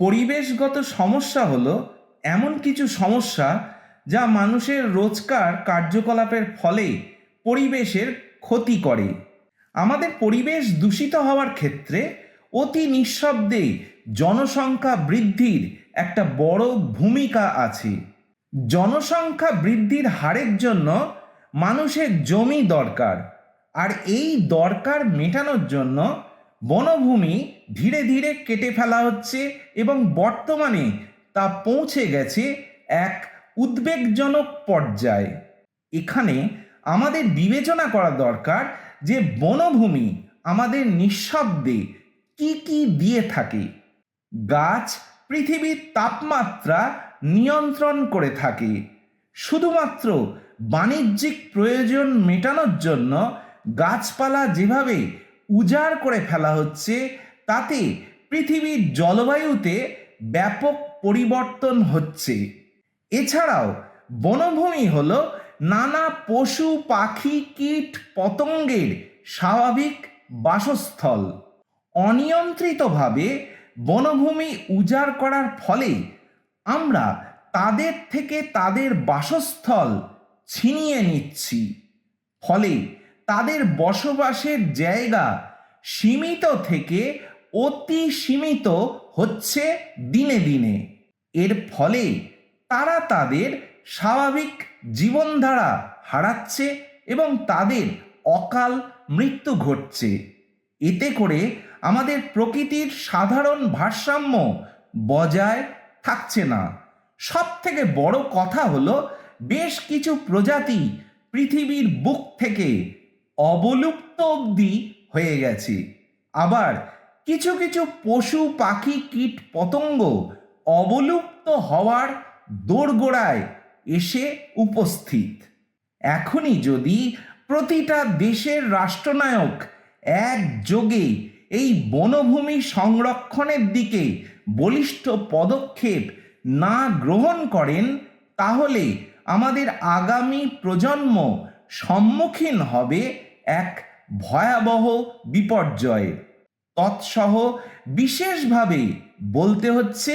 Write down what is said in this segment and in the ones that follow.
পরিবেশগত সমস্যা হলো এমন কিছু সমস্যা যা মানুষের রোজকার কার্যকলাপের ফলে পরিবেশের ক্ষতি করে। আমাদের পরিবেশ দূষিত হওয়ার ক্ষেত্রে অতি নিঃশব্দে জনসংখ্যা বৃদ্ধির একটা বড় ভূমিকা আছে। জনসংখ্যা বৃদ্ধির হারের জন্য মানুষের জমি দরকার, আর এই দরকার মেটানোর জন্য বনভূমি ধীরে ধীরে কেটে ফেলা হচ্ছে এবং বর্তমানে তা পৌঁছে গেছে এক উদ্বেগজনক পর্যায়ে। এখানে আমাদের বিবেচনা করা দরকার যে বনভূমি আমাদের নিঃশব্দে কি কি দিয়ে থাকে। গাছ পৃথিবীর তাপমাত্রা নিয়ন্ত্রণ করে থাকে। শুধুমাত্র বাণিজ্যিক প্রয়োজন মেটানোর জন্য গাছপালা যেভাবে উজাড় করে ফেলা হচ্ছে, তাতে পৃথিবীর জলবায়ুতে ব্যাপক পরিবর্তন হচ্ছে। এছাড়াও বনভূমি হলো নানা পশু পাখি কীট পতঙ্গের স্বাভাবিক বাসস্থল। অনিয়ন্ত্রিতভাবে বনভূমি উজাড় করার ফলে আমরা তাদের থেকে তাদের বাসস্থল ছিনিয়ে নিচ্ছি। ফলে তাদের বসবাসের জায়গা সীমিত থেকে অতি সীমিত হচ্ছে দিনে দিনে। এর ফলে তারা তাদের স্বাভাবিক জীবনধারা হারাচ্ছে এবং তাদের অকাল মৃত্যু ঘটছে। এতে করে আমাদের প্রকৃতির সাধারণ ভারসাম্য বজায় থাকছে না। সব থেকে বড় কথা হলো বেশ কিছু প্রজাতি পৃথিবীর বুক থেকে অবলুপ্ত অবধি হয়ে গেছে। আবার কিছু কিছু পশু পাখি কীট পতঙ্গ অবলুপ্ত হওয়ার দোরগোড়ায় এসে উপস্থিত। এখনই যদি প্রতিটা দেশের রাষ্ট্রনায়ক একযোগে এই বনভূমি সংরক্ষণের দিকে বলিষ্ঠ পদক্ষেপ না গ্রহণ করেন, তাহলে আমাদের আগামী প্রজন্ম সম্মুখীন হবে এক ভয়াবহ বিপর্যয়ের। তৎসহ বিশেষভাবে বলতে হচ্ছে,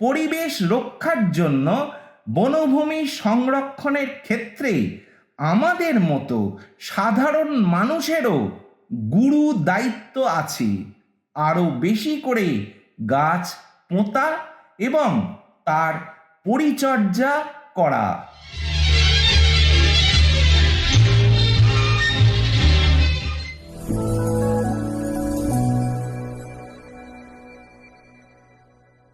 পরিবেশ রক্ষার জন্য বনভূমি সংরক্ষণের ক্ষেত্রে আমাদের মতো সাধারণ মানুষেরও গুরু দায়িত্ব আছে। আরও বেশি করে গাছ পোঁতা এবং তার পরিচর্যা করা।